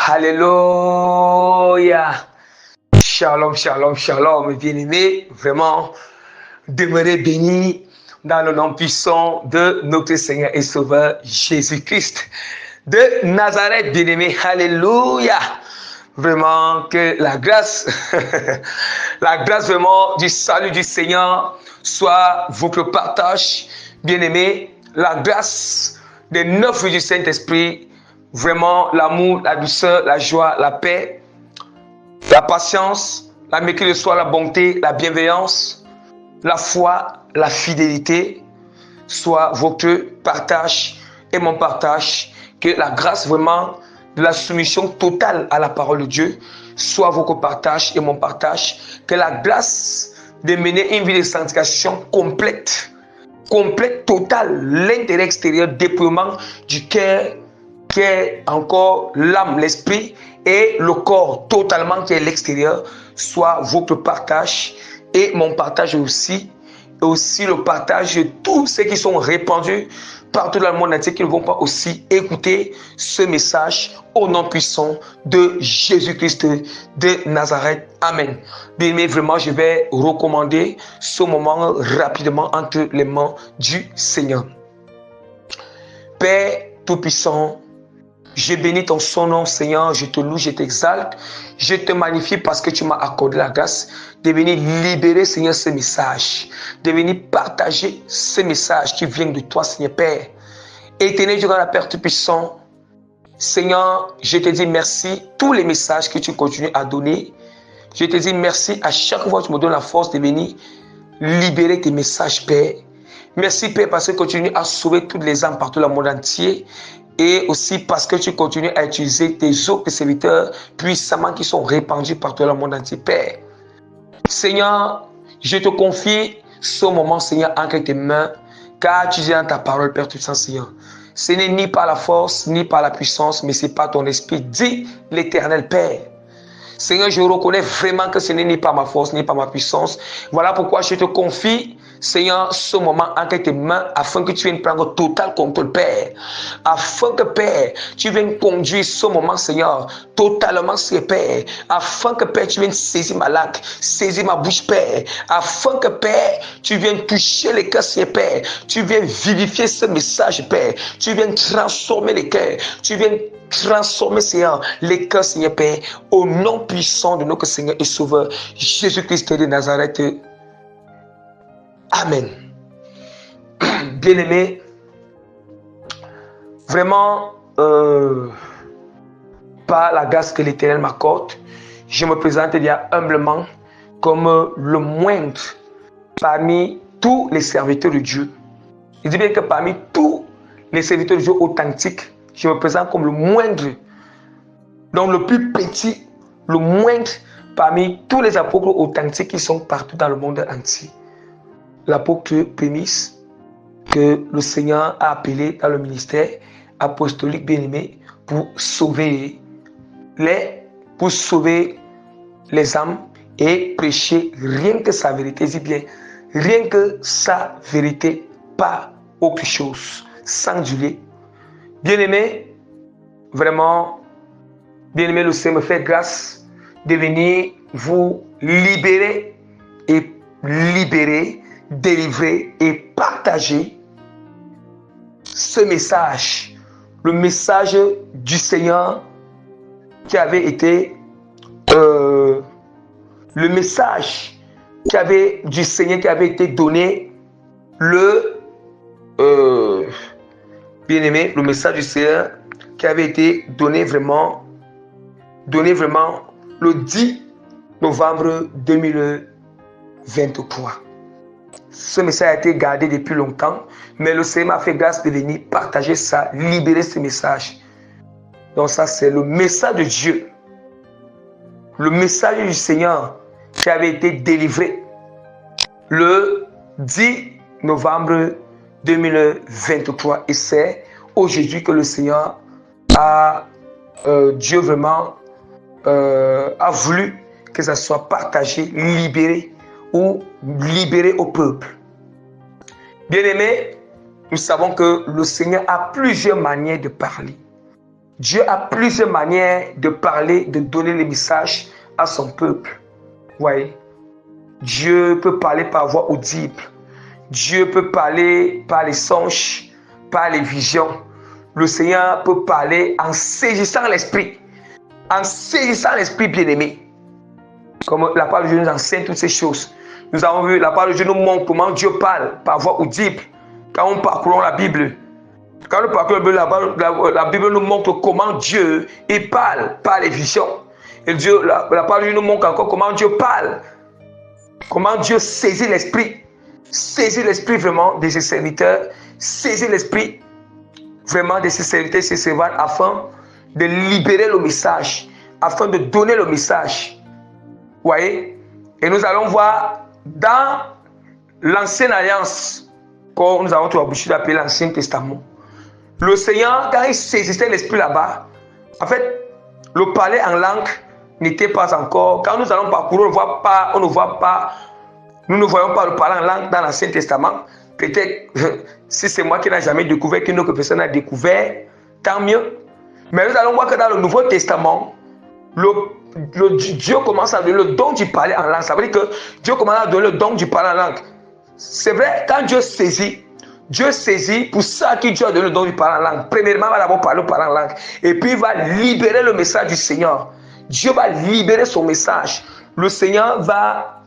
Alléluia. Shalom, shalom, shalom, bien-aimés. Vraiment, demeurez bénis dans le nom puissant de notre Seigneur et Sauveur Jésus-Christ de Nazareth, bien-aimés. Alléluia. Vraiment que la grâce, la grâce vraiment du salut du Seigneur soit votre partage, bien-aimés. La grâce des 9 fruits du Saint-Esprit, vraiment l'amour, la douceur, la joie, la paix, la patience, la maîtrise de soi, la bonté, la bienveillance, la foi, la fidélité, soit votre partage et mon partage. Que la grâce vraiment de la soumission totale à la parole de Dieu soit votre partage et mon partage. Que la grâce de mener une vie de sanctification complète, totale, l'intérieur, extérieur, déploiement du cœur, qui est encore l'âme, l'esprit et le corps totalement qui est l'extérieur, soit votre partage et mon partage aussi. Et aussi le partage de tous ceux qui sont répandus partout dans le monde entier, qui ne vont pas aussi écouter ce message au nom puissant de Jésus-Christ de Nazareth. Amen. Bien aimé, vraiment, je vais recommander ce moment rapidement entre les mains du Seigneur. Père Tout-Puissant, je bénis ton son nom, Seigneur, je te loue, je t'exalte, je te magnifie parce que tu m'as accordé la grâce de venir libérer, Seigneur, ce message, de venir partager ce message qui vient de toi, Seigneur Père. Éternel Dieu, la Père Tout-Puissant, Seigneur, je te dis merci, tous les messages que tu continues à donner, je te dis merci à chaque fois que tu me donnes la force de venir libérer tes messages, Père. Merci, Père, parce que tu continues à sauver toutes les âmes partout dans le monde entier. Et aussi parce que tu continues à utiliser tes autres serviteurs puissamment qui sont répandus partout dans le monde entier, Père. Seigneur, je te confie ce moment, Seigneur, entre tes mains, car tu dis dans ta parole, Père Tout-Puissant, Seigneur. Ce n'est ni par la force, ni par la puissance, mais c'est par ton esprit, dit l'Éternel Père. Seigneur, je reconnais vraiment que ce n'est ni par ma force, ni par ma puissance. Voilà pourquoi je te confie, Seigneur, ce moment entre tes mains, afin que tu viennes prendre total contrôle, Père. Afin que, Père, tu viennes conduire ce moment, Seigneur, totalement, Seigneur, Père. Afin que, Père, tu viennes saisir ma langue, saisir ma bouche, Père. Afin que, Père, tu viennes toucher les cœurs, Seigneur, Père. Tu viennes vivifier ce message, Père. Tu viennes transformer les cœurs. Tu viennes transformer, Seigneur, les cœurs, Seigneur Père, au nom puissant de notre Seigneur et Sauveur Jésus-Christ de Nazareth. Amen. Bien-aimé, vraiment, par la grâce que l'Éternel m'accorde, je me présente humblement comme le moindre parmi tous les serviteurs de Dieu. Je dis bien que parmi tous les serviteurs de Dieu authentiques, je me présente comme le moindre, donc le plus petit, le moindre parmi tous les apôtres authentiques qui sont partout dans le monde entier. L'apôtre Prémisse, que le Seigneur a appelé dans le ministère apostolique bien-aimé pour sauver les âmes et prêcher rien que sa vérité, dis bien, rien que sa vérité, pas autre chose, sans durer. Bien-aimé, vraiment, bien-aimé, le Seigneur me fait grâce de venir vous libérer, délivrer et partager ce message, le message du Seigneur qui avait été, le message du Seigneur qui avait été donné bien-aimé, le message du Seigneur qui avait été donné vraiment le 10 novembre 2023. Ce message a été gardé depuis longtemps, mais le Seigneur m'a fait grâce de venir partager ça, libérer ce message. Donc ça, c'est le message de Dieu, le message du Seigneur qui avait été délivré le 10 novembre 2023. Et c'est aujourd'hui que le Seigneur Dieu vraiment a voulu que ça soit partagé, libéré au peuple. Bien-aimés, nous savons que le Seigneur a plusieurs manières de parler. Dieu a plusieurs manières de parler, de donner les messages à son peuple. Vous voyez? Dieu peut parler par voix audible. Dieu peut parler par les songes, par les visions. Le Seigneur peut parler en saisissant l'esprit. En saisissant l'esprit bien-aimé. Comme la parole de Dieu nous enseigne toutes ces choses. Nous avons vu, la parole de Dieu nous montre comment Dieu parle par voix audible. Quand on parcourt la Bible, quand nous parcourons la Bible nous montre comment Dieu il parle par les visions. Et Dieu, la parole de Dieu nous montre encore comment Dieu parle. Comment Dieu saisit l'esprit. Saisit l'esprit vraiment de ses serviteurs. Saisit l'esprit vraiment de ses serviteurs et ses servantes afin de libérer le message. Afin de donner le message. Vous voyez? Et nous allons voir dans l'ancienne alliance, comme nous avons l'habitude d'appeler l'Ancien Testament. Le Seigneur, quand il saisissait l'esprit là-bas, en fait, le parler en langue n'était pas encore. Quand nous allons parcourir, nous ne voyons pas le parler en langue dans l'Ancien Testament. Peut-être, si c'est moi qui n'ai jamais découvert, qu'une autre personne a découvert, tant mieux. Mais nous allons voir que dans le Nouveau Testament, Dieu commence à donner le don du parler en langue. Ça veut dire que Dieu commence à donner le don du parler en langue. C'est vrai, quand Dieu saisit pour ça que Dieu a donné le don du parler en langue. Premièrement, il va d'abord parler en langue. Et puis, il va libérer le message du Seigneur. Dieu va libérer son message. Le Seigneur va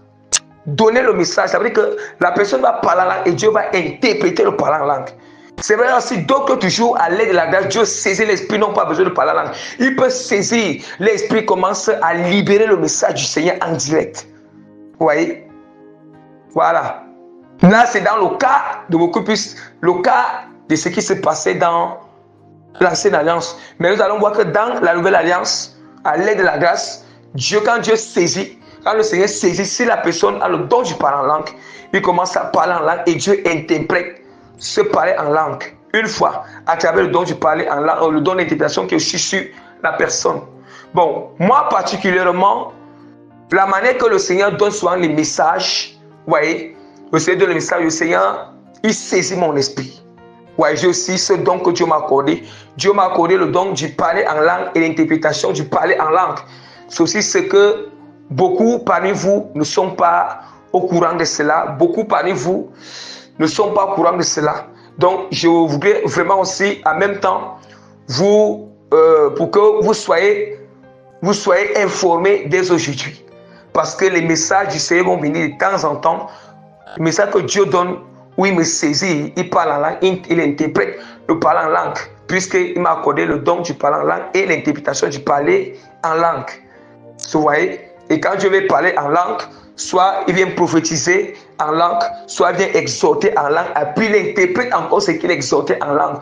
donner le message. Ça veut dire que la personne va parler en langue et Dieu va interpréter le parler en langue. C'est vrai aussi, donc toujours à l'aide de la grâce, Dieu saisit l'esprit, non pas besoin de parler en langue. Il peut saisir, l'esprit commence à libérer le message du Seigneur en direct. Vous voyez? Voilà. Là, c'est dans le cas de beaucoup plus, le cas de ce qui se passait dans l'ancienne alliance. Mais nous allons voir que dans la nouvelle alliance, à l'aide de la grâce, quand Dieu saisit, quand le Seigneur saisit, si la personne a le don du parler en langue, il commence à parler en langue et Dieu interprète ce parler en langue. Une fois, à travers le don du parler en langue, le don d'interprétation qui est aussi sur la personne. Bon, moi particulièrement, la manière que le Seigneur donne souvent les messages, vous voyez, le Seigneur donne le message, le Seigneur, il saisit mon esprit. Ouais, j'ai aussi ce don que Dieu m'a accordé. Dieu m'a accordé le don du parler en langue et l'interprétation du parler en langue. C'est aussi ce que beaucoup parmi vous ne sont pas au courant de cela. Beaucoup parmi vous ne sont pas au courant de cela. Donc, je voudrais vraiment aussi, en même temps, pour que vous soyez informés dès aujourd'hui. Parce que les messages du Seigneur vont venir de temps en temps. Les messages que Dieu donne, où il me saisit, il parle en langue, il interprète le parler en langue, puisqu'il m'a accordé le don du parler en langue et l'interprétation du parler en langue. Vous voyez? Et quand Dieu veut parler en langue, soit il vient prophétiser en langue, soit il vient exhorter en langue, et puis il interprète encore ce qu'il exhortait en langue,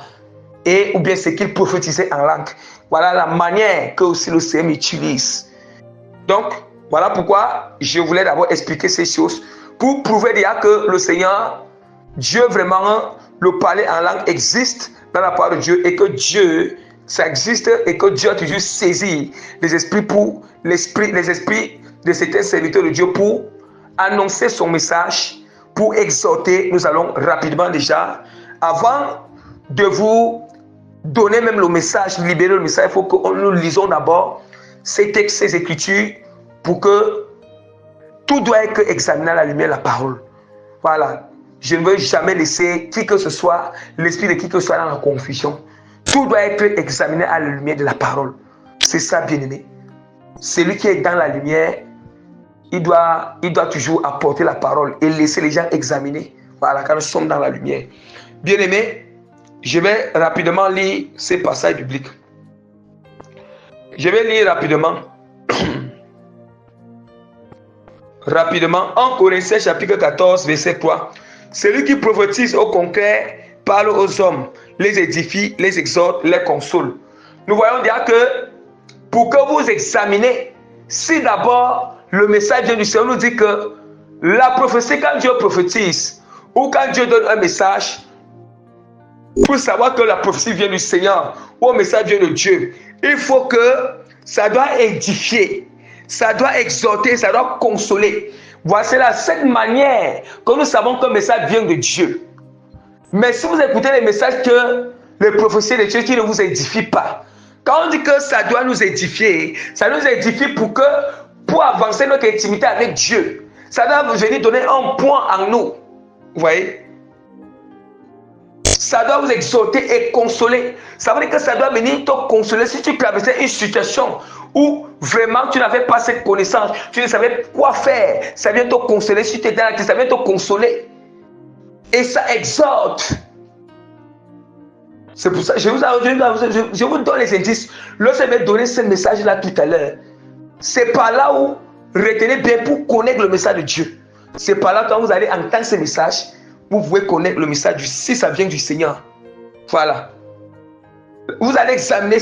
ou bien ce qu'il prophétisait en langue. Voilà la manière que aussi le Seigneur utilise. Donc, voilà pourquoi je voulais d'abord expliquer ces choses, pour prouver déjà que le Seigneur, Dieu vraiment, le parler en langue existe dans la parole de Dieu, et que Dieu, ça existe, et que Dieu a toujours saisi les esprits les esprits de certains serviteurs de Dieu pour annoncer son message, pour exhorter. Nous allons rapidement déjà, avant de vous donner même le message, libérer le message, il faut que nous lisons d'abord ces textes, ces écritures, pour que tout doit être examiné à la lumière de la parole. Voilà. Je ne veux jamais laisser qui que ce soit, l'esprit de qui que ce soit dans la confusion. Tout doit être examiné à la lumière de la parole. C'est ça, bien-aimé. Celui qui est dans la lumière, il doit toujours apporter la parole et laisser les gens examiner. Voilà, quand nous sommes dans la lumière. Bien-aimé, je vais rapidement lire ces passages bibliques. Je vais lire rapidement. Rapidement, en Corinthiens chapitre 14, verset 3. Celui qui prophétise au contraire parle aux hommes, les édifie, les exhorte, les console. Nous voyons déjà que pour que vous examinez, si d'abord le message du Seigneur nous dit que la prophétie, quand Dieu prophétise, ou quand Dieu donne un message, pour savoir que la prophétie vient du Seigneur, ou un message vient de Dieu, il faut que ça doit édifier, ça doit exhorter, ça doit consoler. Voici la seule manière que nous savons qu'un message vient de Dieu. Mais si vous écoutez les messages que les prophéties de Dieu qui ne vous édifient pas, Quand on dit que ça doit nous édifier, ça nous édifie pour avancer notre intimité avec Dieu. Ça doit venir donner un point en nous. Vous voyez? Ça doit vous exhorter et consoler. Ça veut dire que ça doit venir te consoler si tu traversais une situation où vraiment tu n'avais pas cette connaissance, tu ne savais quoi faire. Ça vient te consoler. Si tu es dans la crise, ça vient te consoler. Et ça exhorte. C'est pour ça que je vous donne les indices. Lorsque je vais donner ce message-là tout à l'heure, c'est par là où, retenez bien pour connaître le message de Dieu. C'est par là quand vous allez entendre ce message, vous pouvez connaître le message si ça vient du Seigneur. Voilà. Vous allez examiner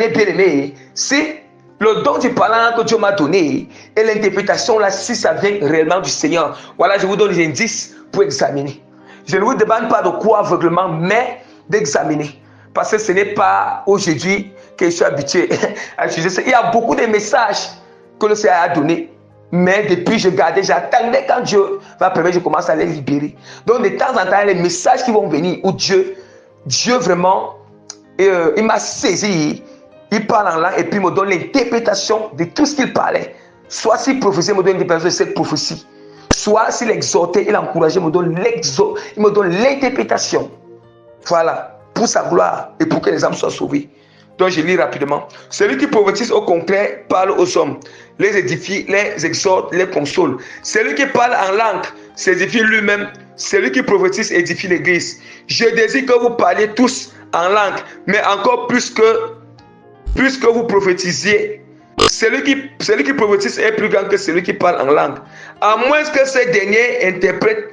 bien aimé, si le don du parlant que Dieu m'a donné et l'interprétation là, si ça vient réellement du Seigneur. Voilà, je vous donne les indices pour examiner. Je ne vous demande pas de croire aveuglement, mais d'examiner. Parce que ce n'est pas aujourd'hui que je suis habitué à utiliser ça. Il y a beaucoup de messages que le Seigneur a donnés. Mais depuis, j'attendais quand Dieu va permettre, je commence à les libérer. Donc, de temps en temps, il y a les messages qui vont venir où Dieu vraiment, il m'a saisi, il parle en langue et puis il me donne l'interprétation de tout ce qu'il parlait. Soit s'il prophétisait, il me donne l'interprétation de cette prophétie. Soit s'il exhortait, il encourageait, il me donne l'interprétation. Voilà, pour sa gloire et pour que les âmes soient sauvées. Donc je lis rapidement. Celui qui prophétise au concret parle aux hommes, les édifie, les exhorte, les console. Celui qui parle en langue s'édifie lui-même. Celui qui prophétise édifie l'église. Je désire que vous parliez tous en langue, mais encore plus que vous prophétisiez. Celui qui prophétise est plus grand que celui qui parle en langue. À moins que ce dernier interprète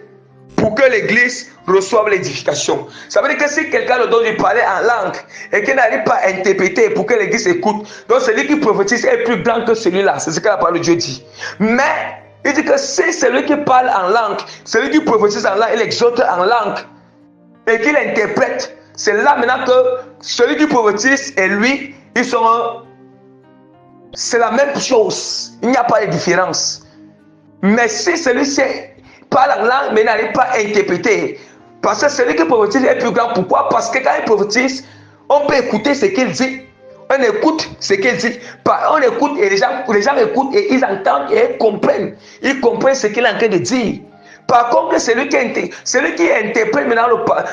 pour que l'église reçoive l'édification. Ça veut dire que si quelqu'un le donne de parler en langue et qu'il n'arrive pas à interpréter pour que l'église écoute, donc celui qui prophétise est plus grand que celui-là. C'est ce que la parole de Dieu dit. Mais il dit que si celui qui parle en langue, celui qui prophétise en langue, il exhorte en langue et qu'il interprète, c'est là maintenant que celui qui prophétise et lui, ils sont... C'est la même chose. Il n'y a pas de différence. Mais si celui-ci parle en langue mais n'arrive pas à interpréter, parce que celui qui prophétise est plus grand. Pourquoi? Parce que quand il prophétise, on peut écouter ce qu'il dit. On écoute ce qu'il dit. On écoute et les gens écoutent et ils entendent et ils comprennent. Ils comprennent ce qu'il est en train de dire. Par contre, celui qui interprète maintenant,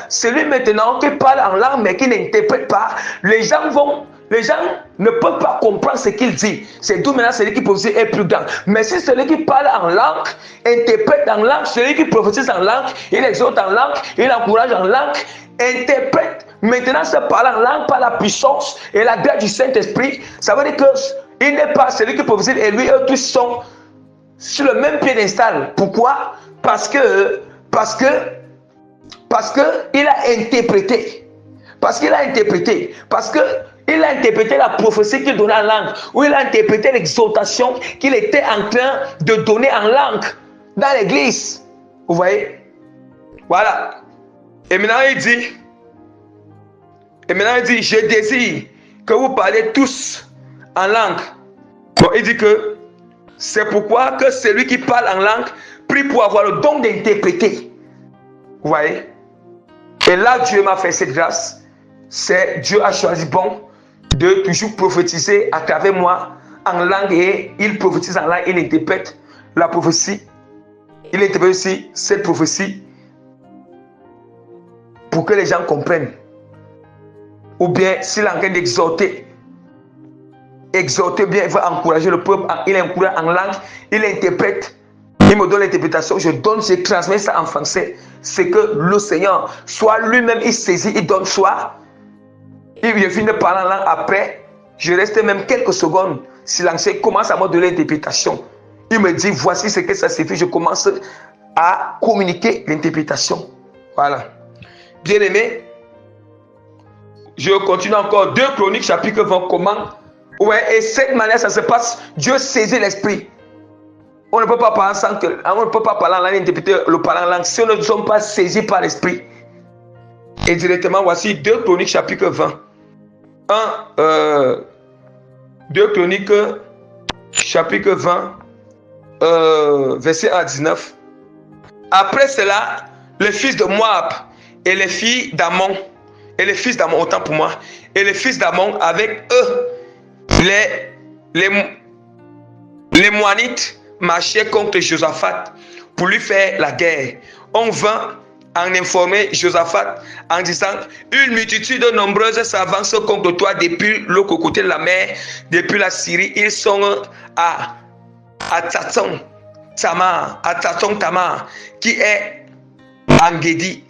celui maintenant qui parle en langue mais qui n'interprète pas, les gens ne peuvent pas comprendre ce qu'il dit. C'est d'où maintenant celui qui prophétise est plus grand. Mais si celui qui parle en langue, interprète en langue, celui qui prophétise en langue, il exhorte en langue, il encourage en langue, interprète, maintenant se parle en langue par la puissance et la grâce du Saint-Esprit, ça veut dire qu'il n'est pas celui qui prophétise et lui, eux tous sont sur le même pied d'install. Pourquoi? Parce que il a interprété. Parce qu'il a interprété. Parce que il a interprété la prophétie qu'il donnait en langue. Ou il a interprété l'exhortation qu'il était en train de donner en langue dans l'église. Vous voyez? Voilà. Et maintenant il dit, je désire que vous parlez tous en langue. Bon, il dit que c'est pourquoi que celui qui parle en langue prie pour avoir le don d'interpréter. Vous voyez? Et là, Dieu m'a fait cette grâce. Dieu a choisi bon de toujours prophétiser à travers moi en langue et il prophétise en langue, il interprète la prophétie. Il interprète aussi cette prophétie pour que les gens comprennent. Ou bien s'il est en train d'exhorter bien, il va encourager le peuple, il encourage en langue, il interprète, il me donne l'interprétation, je transmets ça en français. C'est que le Seigneur, soit lui-même il saisit, il donne, soit il vient de parler en langue, après, je reste même quelques secondes silencieux, il commence à me donner l'interprétation. Il me dit, voici ce que ça signifie, je commence à communiquer l'interprétation. Voilà. Bien aimé, je continue encore. 2 Chroniques, chapitre 20, comment? Ouais, et cette manière, ça se passe. Dieu saisit l'esprit. On ne peut pas parler sans que, on ne peut pas parler en langue, interpréter le parler en langue si nous ne sommes pas saisis par l'esprit. Et directement, voici 2 Chroniques, chapitre 20. 2 Chroniques, chapitre 20, verset 1 à 19. Après cela, les fils de Moab et les filles d'Ammon et les fils d'Amon, autant pour moi, et les fils d'Amon avec eux, les Moanites marchaient contre Josaphat pour lui faire la guerre. On vint en informer Josaphat en disant: une multitude nombreuse s'avance contre toi depuis l'autre côté de la mer, depuis la Syrie. Ils sont à Tzatzon Tamar, qui est Engedi.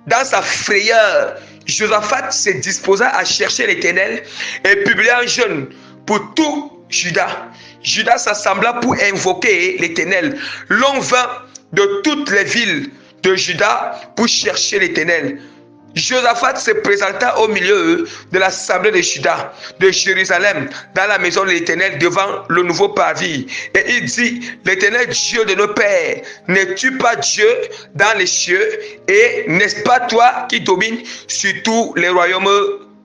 Dans sa frayeur, Josaphat se disposa à chercher l'Éternel et publia un jeûne pour tout Juda. Juda s'assembla pour invoquer l'Éternel. L'on vint de toutes les villes de Juda pour chercher l'Éternel. Josaphat se présenta au milieu de l'assemblée de Juda, de Jérusalem, dans la maison de l'Éternel, devant le nouveau parvis. Et il dit: l'Éternel Dieu de nos pères, n'es-tu pas Dieu dans les cieux? Et n'est-ce pas toi qui domines sur tous les royaumes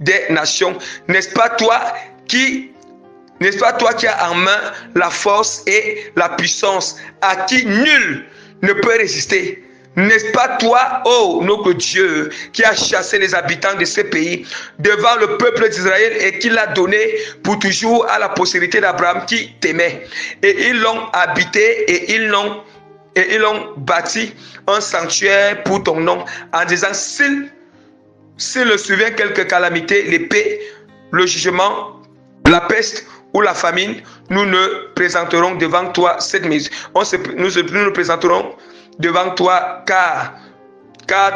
des nations? N'est-ce pas toi qui as en main la force et la puissance, à qui nul ne peut résister? N'est-ce pas toi, ô notre Dieu, qui a chassé les habitants de ce pays devant le peuple d'Israël et qui l'a donné pour toujours à la postérité d'Abraham qui t'aimait? Et ils l'ont habité et ils l'ont bâti un sanctuaire pour ton nom, en disant: s'il le survient quelque calamité, l'épée, le jugement, la peste ou la famine, nous ne présenterons devant toi cette maison. Nous nous présenterons devant toi, car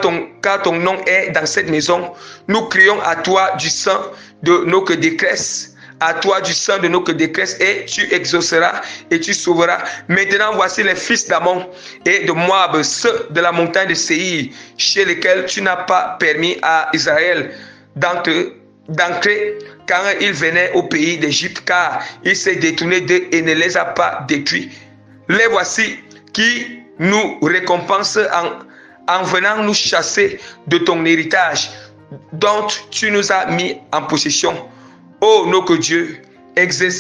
ton nom est dans cette maison. Nous crions à toi du sang de nos détresses, et tu exauceras et tu sauveras. Maintenant, voici les fils d'Amon et de Moab, ceux de la montagne de Séir, chez lesquels tu n'as pas permis à Israël d'entrer quand il venait au pays d'Égypte, car il s'est détourné d'eux et ne les a pas détruits. Les voici qui nous récompense en venant nous chasser de ton héritage dont tu nous as mis en possession. Ô notre Dieu,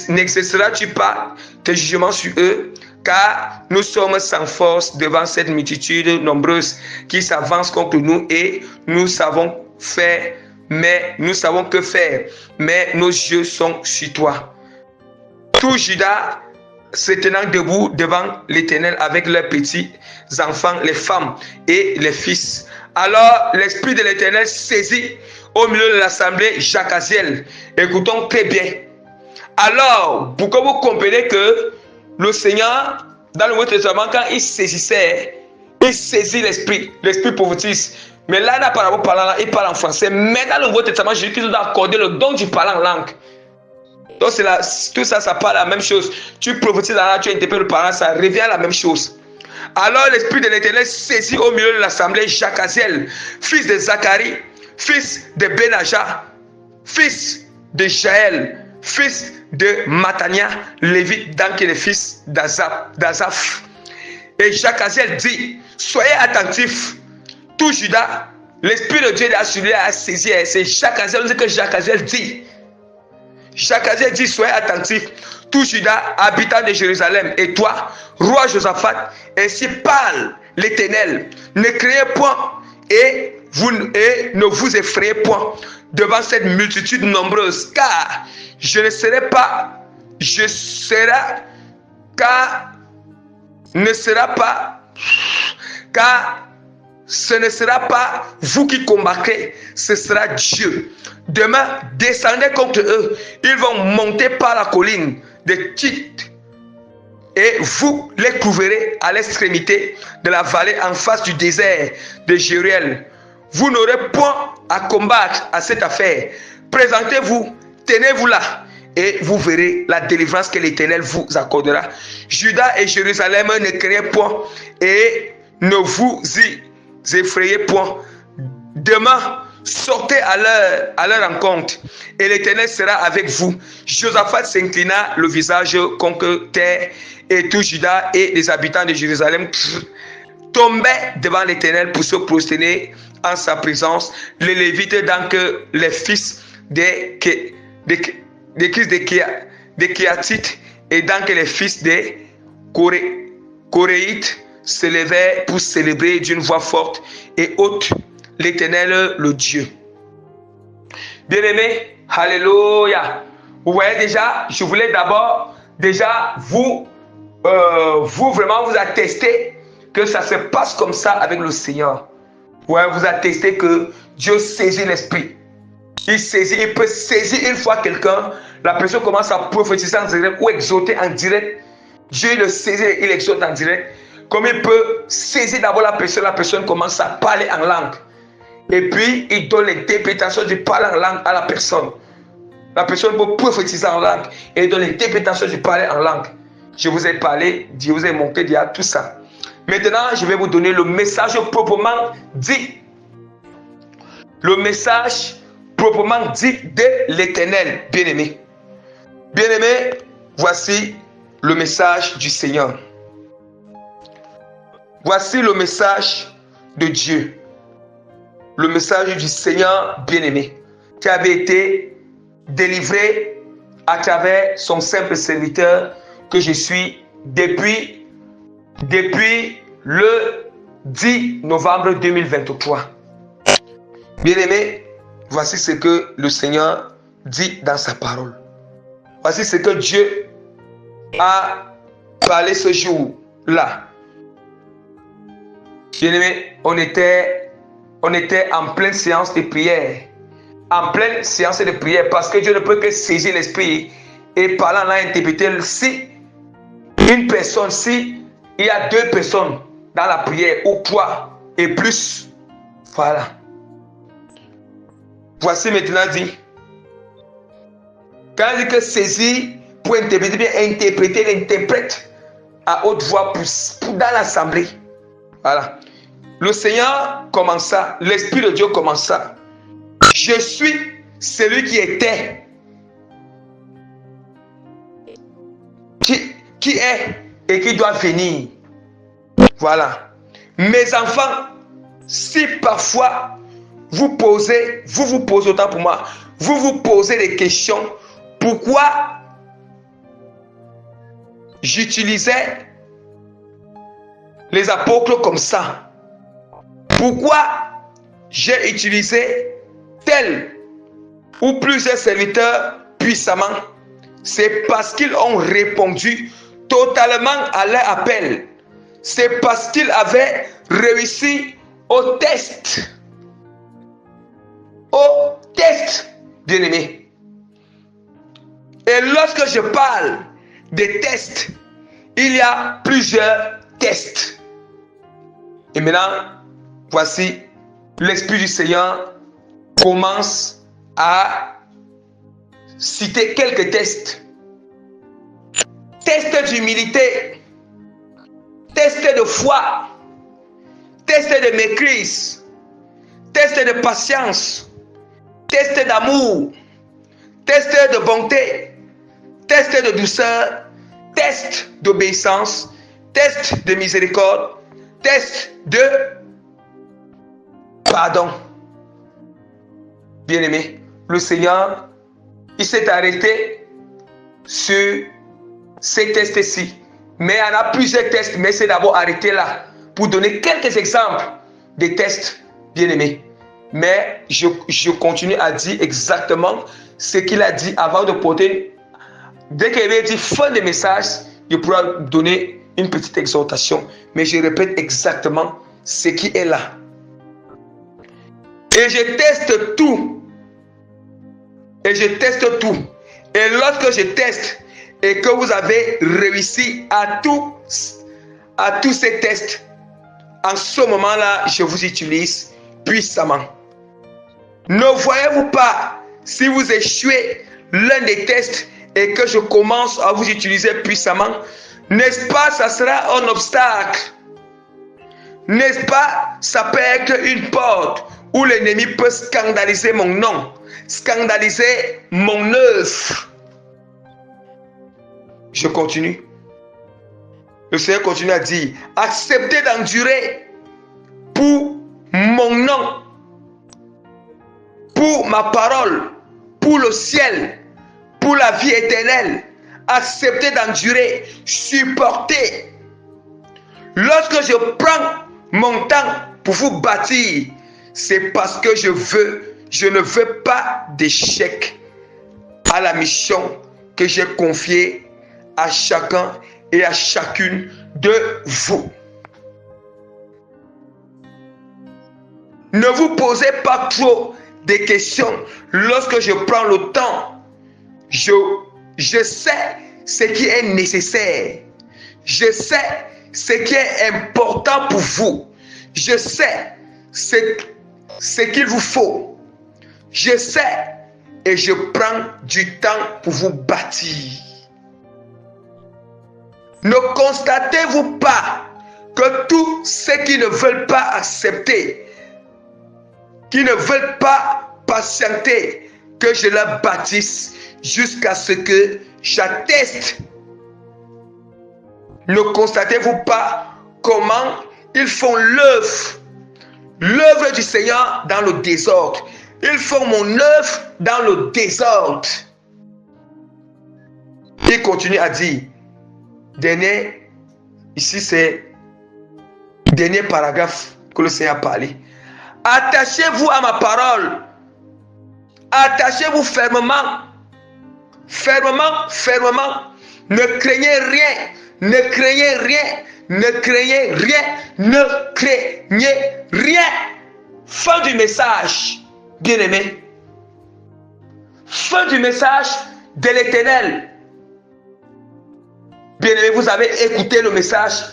n'exerceras-tu pas tes jugements sur eux? Car nous sommes sans force devant cette multitude nombreuse qui s'avance contre nous, et nous savons que faire, mais nos yeux sont sur toi. Tout Juda se tenant debout devant l'Éternel avec leurs petits enfants, les femmes et les fils. Alors l'Esprit de l'Éternel saisit au milieu de l'assemblée Jacaziel. Écoutons très bien. Alors, pour que vous compreniez que le Seigneur, dans le Nouveau Testament, quand il saisissait, il saisit l'Esprit prophétise. Mais là, il parle en français. Mais dans le Nouveau Testament, Jésus-Christ nous a accordé le don du parler en langue. Donc tout ça, ça parle la même chose. Tu prophétises là, tu interprètes le parlant, ça revient à la même chose. Alors l'Esprit de l'Éternel saisit au milieu de l'assemblée Jacaziel, fils de Zacharie, fils de Benaja, fils de Jaël, fils de Matania, lévite, donc les fils d'Azaph. Et Jacaziel dit: soyez attentifs, tout Juda, l'Esprit de Dieu a saisi. C'est Jacaziel, ce que Jacaziel dit. Jacaziel dit: soyez attentifs, tout Juda, habitant de Jérusalem, et toi, roi Josaphat, ainsi parle l'Éternel. Ne craignez point et ne vous effrayez point devant cette multitude nombreuse, car ce ne sera pas vous qui combattrez, ce sera Dieu. Demain, descendez contre eux. Ils vont monter par la colline de Tite, et vous les trouverez à l'extrémité de la vallée en face du désert de Jéruel. Vous n'aurez point à combattre à cette affaire. Présentez-vous, tenez-vous là, et vous verrez la délivrance que l'Éternel vous accordera. Juda et Jérusalem, ne craignez point et ne vous y effrayez point. Demain, sortez à leur rencontre, et l'Éternel sera avec vous. Josaphat s'inclina le visage contre terre, et tout Juda et les habitants de Jérusalem tombaient devant l'Éternel pour se prosterner en sa présence. Les Lévites, donc les fils des Kéatites, et donc les fils des Coréites se levèrent pour célébrer d'une voix forte et haute l'Éternel, le Dieu. Bien-aimés, alléluia. Vous voyez déjà, je voulais d'abord déjà vous vraiment vous attester que ça se passe comme ça avec le Seigneur. Ouais, vous attestez que Dieu saisit l'esprit. Il peut saisir une fois quelqu'un, la personne commence à prophétiser en direct ou exhorter en direct. Dieu le saisit, il exhorte en direct. Comme il peut saisir d'abord la personne commence à parler en langue. Et puis, il donne l'interprétation du parler en langue à la personne. La personne peut prophétiser en langue et il donne l'interprétation du parler en langue. Je vous ai parlé, je vous ai montré déjà tout ça. Maintenant, je vais vous donner le message proprement dit. Le message proprement dit de l'Éternel, bien-aimé. Bien-aimé, voici le message du Seigneur. Voici le message de Dieu. Le message du Seigneur bien-aimé qui avait été délivré à travers son simple serviteur que je suis depuis le 10 novembre 2023. Bien-aimé, voici ce que le Seigneur dit dans sa parole. Voici ce que Dieu a parlé ce jour-là. Bien-aimé, on était en pleine séance de prière. En pleine séance de prière parce que Dieu ne peut que saisir l'esprit et parlant là, interpréter. Si une personne, si il y a 2 personnes dans la prière ou 3 et plus, voilà. Voici maintenant dit. Quand il dit que saisir pour interpréter, bien interpréter, l'interprète à haute voix pour dans l'assemblée. Voilà. Le Seigneur commença, l'Esprit de Dieu commença. Je suis celui qui était, qui est et qui doit venir. Voilà. Mes enfants, si parfois vous posez autant pour moi, vous posez des questions, pourquoi j'utilisais les apôtres comme ça? Pourquoi j'ai utilisé tel ou plusieurs serviteurs puissamment? C'est parce qu'ils ont répondu totalement à leur appel. C'est parce qu'ils avaient réussi au test. Au test, bien-aimé. Et lorsque je parle des tests, il y a plusieurs tests. Et maintenant, voici, l'Esprit du Seigneur commence à citer quelques tests. Test d'humilité, test de foi, test de maîtrise, test de patience, test d'amour, test de bonté, test de douceur, test d'obéissance, test de miséricorde, test de pardon. Bien-aimé, le Seigneur, il s'est arrêté sur ces tests-ci. Mais il y en a plusieurs tests, mais c'est d'abord arrêté là pour donner quelques exemples des tests, bien-aimés. Mais je continue à dire exactement ce qu'il a dit avant de porter. Dès qu'il avait dit fin de message, je pourrais donner une petite exhortation. Mais je répète exactement ce qui est là. Et je teste tout. Et je teste tout. Et lorsque je teste et que vous avez réussi à tous ces tests, en ce moment-là, je vous utilise puissamment. Ne voyez-vous pas si vous échouez l'un des tests et que je commence à vous utiliser puissamment, n'est-ce pas, ça sera un obstacle? N'est-ce pas, ça peut être une porte où l'ennemi peut scandaliser mon nom, scandaliser mon œuvre. Je continue. Le Seigneur continue à dire, acceptez d'endurer pour mon nom, pour ma parole, pour le ciel, pour la vie éternelle. Acceptez d'endurer, supporter. Lorsque je prends mon temps pour vous bâtir, c'est parce que je ne veux pas d'échec à la mission que j'ai confiée à chacun et à chacune de vous. Ne vous posez pas trop de questions lorsque je prends le temps. Je sais ce qui est nécessaire. Je sais ce qui est important pour vous. Je sais ce qu'il vous faut. Je sais et je prends du temps pour vous bâtir. Ne constatez-vous pas que tous ceux qui ne veulent pas accepter, qui ne veulent pas patienter, que je la bâtisse jusqu'à ce que j'atteste? Ne constatez-vous pas comment ils font l'œuvre du Seigneur dans le désordre? Ils font mon œuvre dans le désordre. Il continue à dire, ici c'est dernier paragraphe que le Seigneur a parlé. Attachez-vous à ma parole. Attachez-vous fermement. Fermement, fermement. Ne craignez rien. Ne craignez rien. Ne craignez rien. Ne craignez rien. Fin du message, bien-aimé. Fin du message de l'Éternel. Bien-aimé, vous avez écouté le message.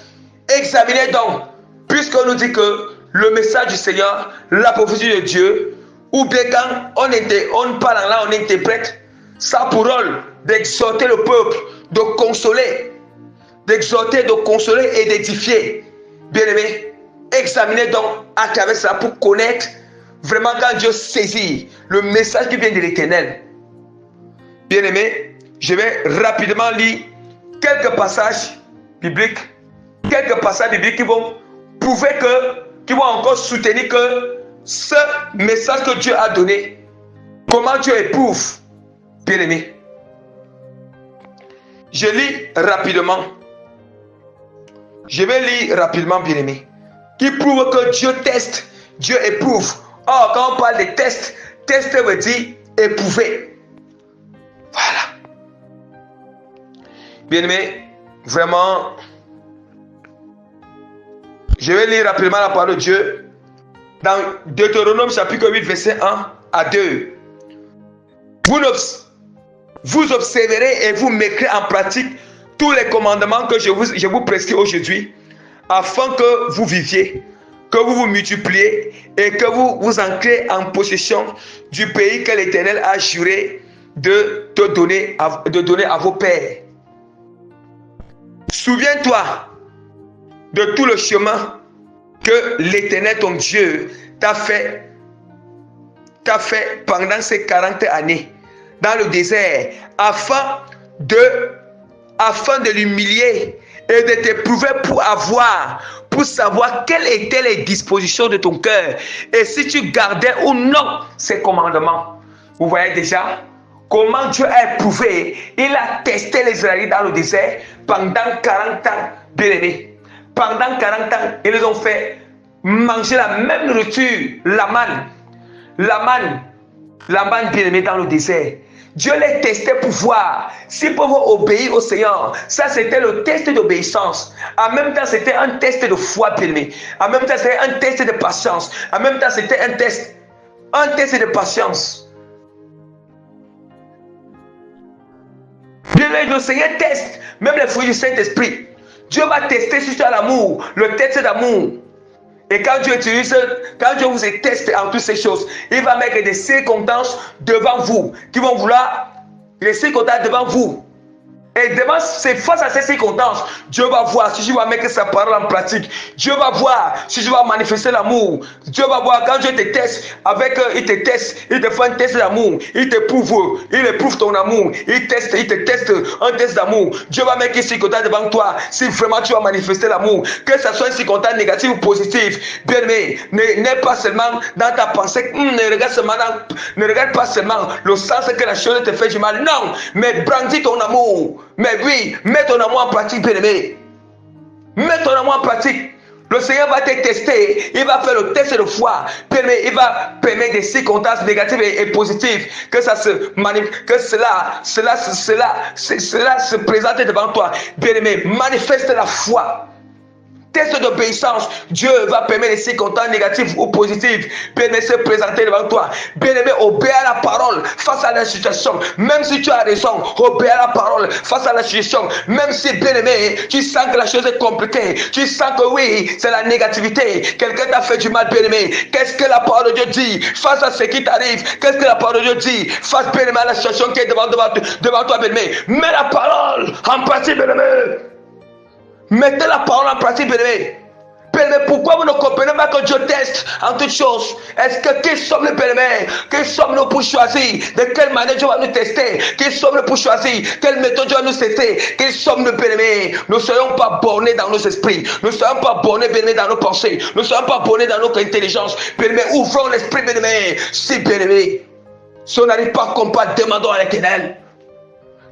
Examinez donc, puisqu'on nous dit que le message du Seigneur, la prophétie de Dieu, ou bien quand on parle en là, on interprète, ça a pour rôle d'exhorter le peuple, de consoler, d'exhorter, de consoler et d'édifier. Bien-aimé, examinez donc à travers ça pour connaître vraiment quand Dieu saisit le message qui vient de l'Éternel. Bien-aimé, je vais rapidement lire quelques passages bibliques qui vont prouver qui vont encore soutenir que ce message que Dieu a donné, comment Dieu éprouve, bien-aimé. Je lis rapidement. Je vais lire rapidement, bien-aimé, qui prouve que Dieu teste, Dieu éprouve. Or, quand on parle de test, test veut dire éprouver. Voilà. Bien-aimé, vraiment, je vais lire rapidement la parole de Dieu dans Deutéronome chapitre 8, verset 1 à 2. Vous observerez et vous mettrez en pratique tous les commandements que je vous prescris aujourd'hui, afin que vous viviez, que vous vous multipliez et que vous vous ancrez en possession du pays que l'Éternel a juré de donner à vos pères. Souviens-toi de tout le chemin que l'Éternel ton Dieu t'a fait pendant ces 40 années dans le désert, afin de l'humilier et de t'éprouver pour savoir quelles étaient les dispositions de ton cœur et si tu gardais ou non ces commandements. Vous voyez déjà comment Dieu a éprouvé, il a testé les Israélites dans le désert pendant 40 ans, bien-aimés. Pendant 40 ans, ils les ont fait manger la même nourriture, la manne, bien-aimé, dans le désert. Dieu les testait pour voir s'ils peuvent obéir au Seigneur. Ça, c'était le test d'obéissance. En même temps, c'était un test de foi, bien-aimé. En même temps, c'était un test de patience. En même temps, c'était un test de patience. Bien-aimé, le Seigneur teste même les fruits du Saint-Esprit. Dieu va tester si tu as l'amour, le test d'amour. Et quand Dieu vous teste en toutes ces choses, il va mettre des circonstances devant vous, qui vont vouloir les circonstances devant vous. Et c'est face à ces circonstances, Dieu va voir si tu vas mettre sa parole en pratique. Dieu va voir si tu vas manifester l'amour. Dieu va voir quand Dieu te teste, il te fait un test d'amour. Il éprouve ton amour. Il te teste un test d'amour. Dieu va mettre une circonstance devant toi si vraiment tu vas manifester l'amour. Que ce soit une circonstance négative ou positive. Bien aimé, n'est pas seulement dans ta pensée, ne regarde pas seulement le sens que la chose te fait du mal. Non, mais brandis ton amour. Mais oui, mets ton amour en pratique, bien-aimé. Mets ton amour en pratique. Le Seigneur va te tester, il va faire le test de foi. Il va permettre des circonstances négatives et positives, que ça se manifeste, que cela se présente devant toi. Bien-aimé, manifeste la foi. Test d'obéissance, Dieu va permettre des circonstances négatives ou positives, bien-aimé, se présenter devant toi. Bien-aimé, obéis à la parole face à la situation. Même si tu as raison, obéis à la parole face à la situation. Même si, bien-aimé, tu sens que la chose est compliquée, tu sens que oui, c'est la négativité, quelqu'un t'a fait du mal, bien-aimé. Qu'est-ce que la parole de Dieu dit face à ce qui t'arrive? Qu'est-ce que la parole de Dieu dit face, bien-aimé, à la situation qui est devant toi, bien-aimé? Mets la parole en pratique, bien-aimé. Mettez la parole en pratique, bien-aimé. Bien-aimé, pourquoi vous ne comprenez pas que Dieu teste en toutes choses? Est-ce que qui sommes-nous, bien-aimé? Qui sommes-nous pour choisir? De quelle manière Dieu va nous tester? Qui sommes-nous pour choisir? Quelle méthode Dieu va nous tester? Qui sommes-nous, bien-aimé? Nous ne soyons pas bornés dans nos esprits. Nous ne soyons pas bornés, bien-aimé, dans nos pensées. Nous ne soyons pas bornés dans notre intelligence. Bien-aimé, ouvrons l'esprit, bien-aimé. Si, bien-aimé, si on n'arrive pas à comprendre, demandons à l'Éternel.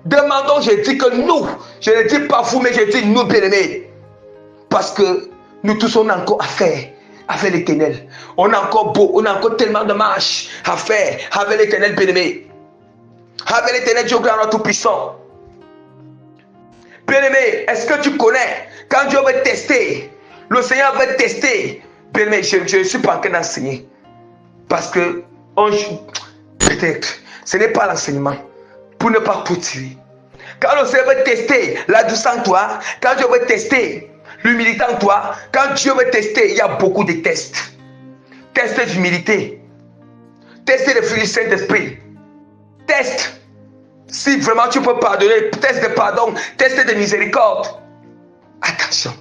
Demandons, je dis que nous, je ne dis pas vous, mais je dis nous, bien-aimés. Parce que nous tous, on a encore à faire avec l'Éternel. On a encore tellement de marches à faire avec l'Éternel, bien-aimé. Avec l'Éternel, Dieu grand tout-puissant. Bien-aimé, est-ce que tu connais, quand Dieu veut tester, le Seigneur veut tester. Bien-aimé, je ne suis pas en train d'enseigner. Parce que, peut-être, ce n'est pas l'enseignement. Pour ne pas continuer. Quand le Seigneur veut tester la douceur en toi, quand Dieu veut tester l'humilité en toi, quand Dieu veut tester, il y a beaucoup de tests. Test d'humilité, test de fruit du Saint-Esprit, test si vraiment tu peux pardonner, test de pardon, test de miséricorde. Attention,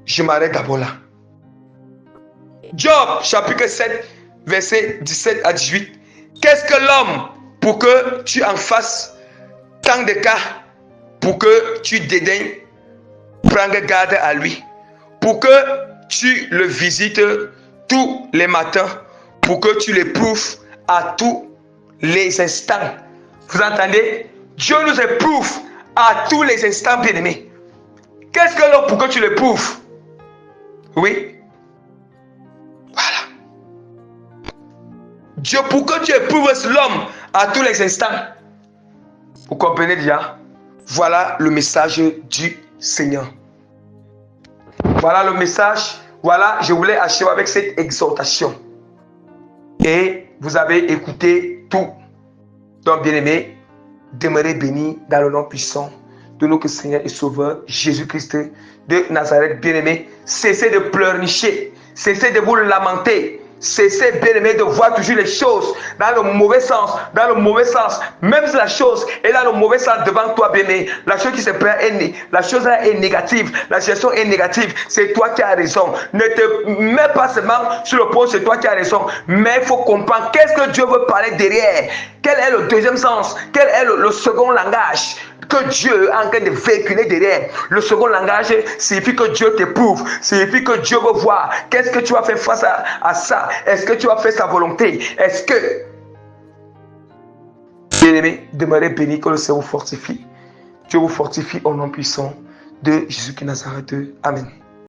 je m'arrête d'abord là. Job, chapitre 7, verset 17 à 18. Qu'est-ce que l'homme pour que tu en fasses tant de cas, pour que tu dédaignes, prends garde à lui, pour que tu le visites tous les matins, pour que tu l'éprouves à tous les instants. Vous entendez? Dieu nous éprouve à tous les instants, bien-aimés. Qu'est-ce que l'homme pour que tu l'éprouves? Oui. Voilà. Dieu pour que tu éprouves l'homme à tous les instants. Vous comprenez déjà? Voilà le message du Seigneur. Voilà le message. Voilà, je voulais achever avec cette exhortation. Et vous avez écouté tout. Donc, bien-aimés, demeurez bénis dans le nom puissant de notre Seigneur et Sauveur Jésus-Christ de Nazareth. Bien-aimés, cessez de pleurnicher, cessez de vous lamenter. Cessez, bien-aimé, de voir toujours les choses dans le mauvais sens, même si la chose est dans le mauvais sens devant toi, bien-aimé. La chose qui se prend la chose là est négative, la situation est négative, c'est toi qui as raison. Ne te mets pas seulement sur le point, c'est toi qui as raison, mais il faut comprendre qu'est-ce que Dieu veut parler derrière. Quel est le deuxième sens? Quel est le second langage que Dieu est en train de véhiculer derrière? Le second langage signifie que Dieu t'éprouve, signifie que Dieu veut voir qu'est-ce que tu vas faire face à ça. Est-ce que tu vas faire sa volonté? Est-ce que, bien-aimé, demeurez béni, que le Seigneur vous fortifie. Dieu vous fortifie au nom puissant de Jésus-Christ Nazareth. Amen.